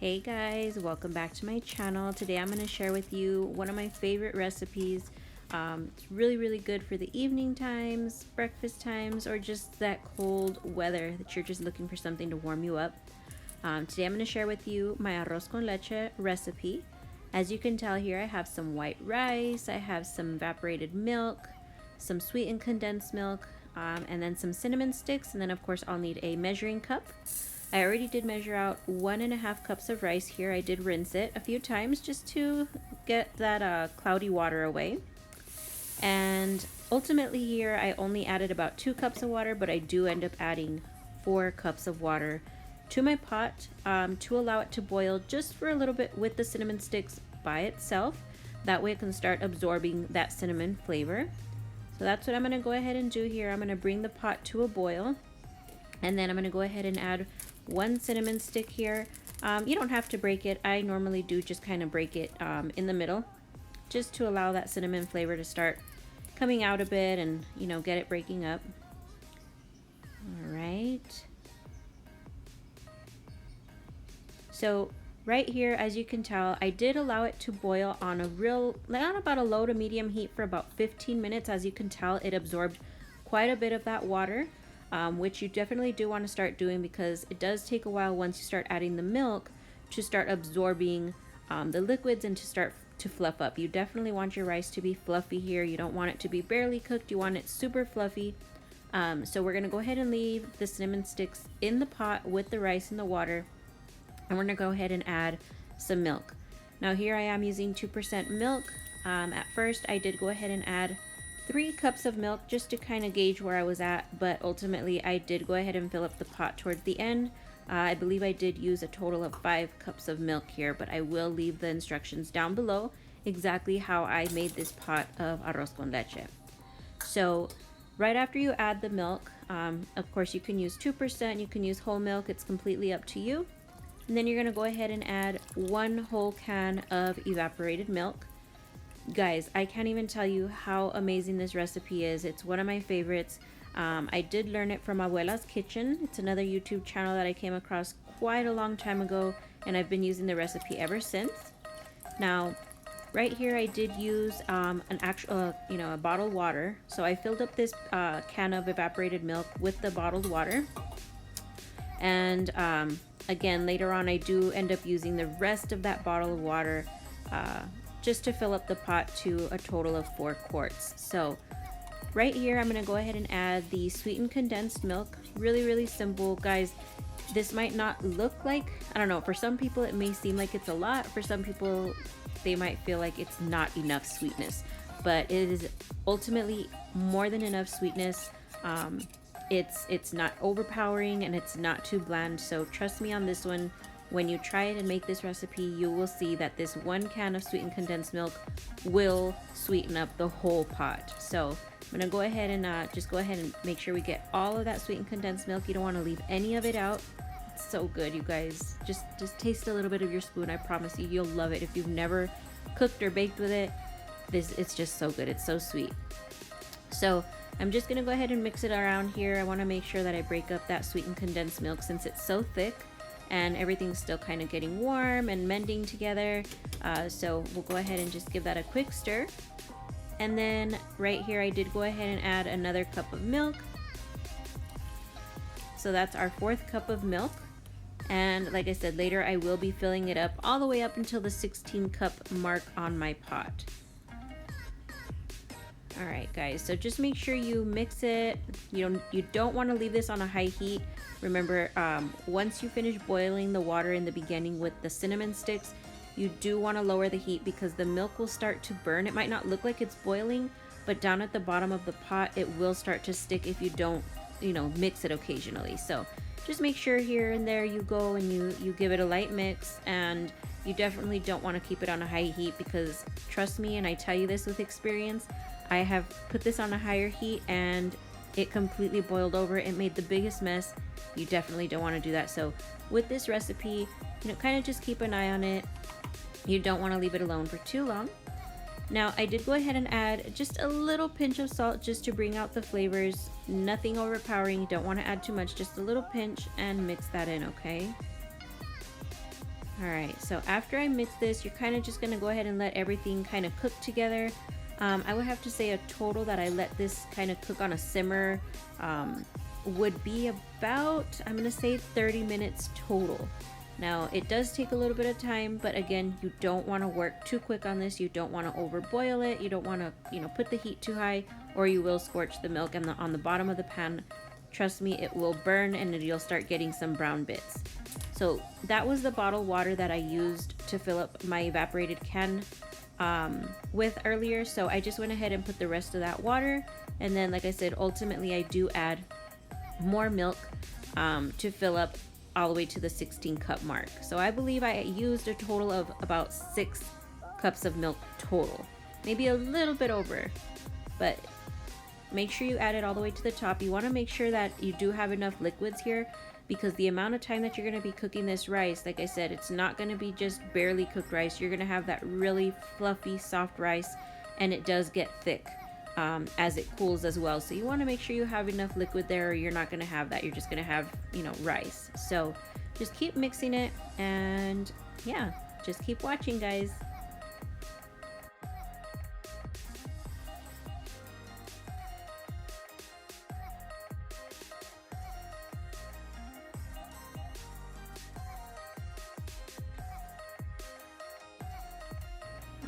Hey guys, welcome back to my channel. Today I'm going to share with you one of my favorite recipes. It's really good for the evening times, breakfast times, or just that cold weather that you're just looking for something to warm you up. Today I'm going to share with you my arroz con leche recipe. As you can tell here, I have some white rice, I have some evaporated milk, some sweetened condensed milk, and then some cinnamon sticks, and then of course I'll need a measuring cup. I already did measure out 1.5 cups of rice here. I did rinse it a few times just to get that cloudy water away. And ultimately here I only added about 2 cups of water, but I do end up adding 4 cups of water to my pot to allow it to boil just for a little bit with the cinnamon sticks by itself. That way it can start absorbing that cinnamon flavor. So that's what I'm going to go ahead and do here. I'm going to bring the pot to a boil, and then I'm going to go ahead and add 1 cinnamon stick here. You don't have to break it. I normally do just kind of break it in the middle just to allow that cinnamon flavor to start coming out a bit and, you know, get it breaking up. All right. So right here, as you can tell, I did allow it to boil on about a low to medium heat for about 15 minutes. As you can tell, it absorbed quite a bit of that water. Which you definitely do want to start doing because it does take a while once you start adding the milk to start absorbing the liquids and to start to fluff up. You definitely want your rice to be fluffy here. You don't want it to be barely cooked. You want it super fluffy. So we're going to go ahead and leave the cinnamon sticks in the pot with the rice and the water. And we're going to go ahead and add some milk. Now here I am using 2% milk. At first I did go ahead and add 3 cups of milk just to kind of gauge where I was at, but ultimately I did go ahead and fill up the pot towards the end. I believe I did use a total of 5 cups of milk here, but I will leave the instructions down below exactly how I made this pot of arroz con leche. So right after you add the milk, of course you can use 2%, you can use whole milk, it's completely up to you. And then you're going to go ahead and add 1 whole can of evaporated milk. Guys, I can't even tell you how amazing this recipe is. It's one of my favorites. I did learn it from Abuela's Kitchen. It's another YouTube channel that I came across quite a long time ago, and I've been using the recipe ever since. Now, right here I did use an actual, a bottled water. So I filled up this can of evaporated milk with the bottled water. And again, later on I do end up using the rest of that bottle of water just to fill up the pot to a total of 4 quarts. So right here I'm going to go ahead and add the sweetened condensed milk. Really simple, guys. This might not look like, I don't know, for some people it may seem like it's a lot. For some people they might feel like it's not enough sweetness, but it is ultimately more than enough sweetness. It's not overpowering and it's not too bland, so trust me on this one. When you try it and make this recipe, you will see that this 1 can of sweetened condensed milk will sweeten up the whole pot. So I'm gonna go ahead and just go ahead and make sure we get all of that sweetened condensed milk. You don't want to leave any of it out. It's so good, you guys. Just taste a little bit of your spoon. I promise you, you'll love it. If you've never cooked or baked with it, it's just so good. It's so sweet. So I'm just gonna go ahead and mix it around here. I want to make sure that I break up that sweetened condensed milk since it's so thick and everything's still kind of getting warm and mending together. So we'll go ahead and just give that a quick stir. And then right here I did go ahead and add another cup of milk. So that's our 4th cup of milk. And like I said, later I will be filling it up all the way up until the 16 cup mark on my pot. All right, guys, so just make sure you mix it. You don't want to leave this on a high heat. Remember, once you finish boiling the water in the beginning with the cinnamon sticks, you do want to lower the heat because the milk will start to burn. It might not look like it's boiling, but down at the bottom of the pot, it will start to stick if you don't, mix it occasionally. So just make sure here and there you go and you give it a light mix, and you definitely don't want to keep it on a high heat because trust me, and I tell you this with experience, I have put this on a higher heat and it completely boiled over. It made the biggest mess. You definitely don't want to do that. So with this recipe, kind of just keep an eye on it. You don't want to leave it alone for too long. Now I did go ahead and add just a little pinch of salt just to bring out the flavors. Nothing overpowering. You don't want to add too much, just a little pinch, and mix that in, okay? All right, so after I mix this, you're kind of just gonna go ahead and let everything kind of cook together. I would have to say a total that I let this kind of cook on a simmer would be about, I'm gonna say 30 minutes total. Now it does take a little bit of time, but again, you don't want to work too quick on this. You don't want to overboil it. You don't want to, put the heat too high, or you will scorch the milk on the bottom of the pan. Trust me, it will burn and you'll start getting some brown bits. So that was the bottled water that I used to fill up my evaporated can with earlier. So I just went ahead and put the rest of that water, and then like I said, ultimately I do add more milk to fill up all the way to the 16 cup mark. So I believe I used a total of about 6 cups of milk total, maybe a little bit over, but make sure you add it all the way to the top. You want to make sure that you do have enough liquids here, because the amount of time that you're going to be cooking this rice, like I said, it's not going to be just barely cooked rice. You're going to have that really fluffy, soft rice, and it does get thick as it cools as well. So you want to make sure you have enough liquid there, or you're not going to have that. You're just going to have, rice. So just keep mixing it, and yeah, just keep watching, guys.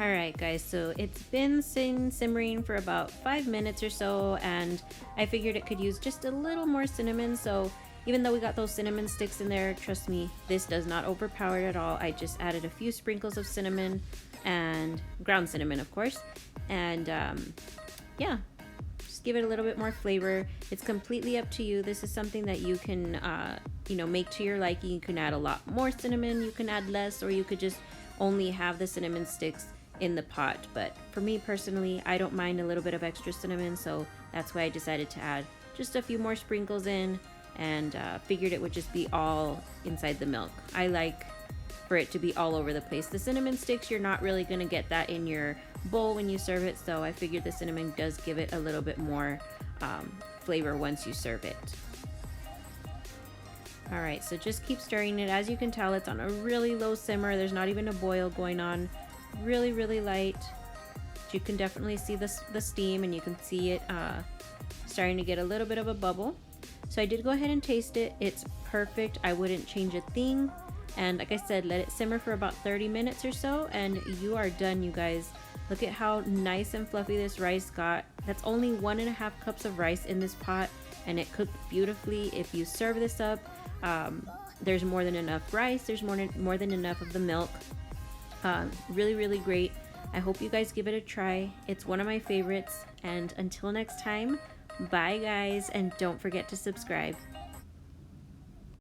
Alright guys, so it's been simmering for about 5 minutes or so, and I figured it could use just a little more cinnamon. So even though we got those cinnamon sticks in there, trust me, this does not overpower it at all. I just added a few sprinkles of cinnamon, and ground cinnamon of course, and yeah, just give it a little bit more flavor. It's completely up to you. This is something that you can make to your liking. You can add a lot more cinnamon, you can add less, or you could just only have the cinnamon sticks in the pot. But for me personally, I don't mind a little bit of extra cinnamon, so that's why I decided to add just a few more sprinkles in, and figured it would just be all inside the milk. I like for it to be all over the place. The cinnamon sticks, you're not really going to get that in your bowl when you serve it, so I figured the cinnamon does give it a little bit more flavor once you serve it. Alright, so just keep stirring it. As you can tell, it's on a really low simmer. There's not even a boil going on. Really, really light. You can definitely see the steam, and you can see it starting to get a little bit of a bubble. So I did go ahead and taste it. It's perfect. I wouldn't change a thing. And like I said, let it simmer for about 30 minutes or so, and you are done, you guys. Look at how nice and fluffy this rice got. That's only 1.5 cups of rice in this pot, and it cooked beautifully. If you serve this up, there's more than enough rice. There's more than enough of the milk. Really, really great. I hope you guys give it a try. It's one of my favorites. And until next time, bye guys, and don't forget to subscribe.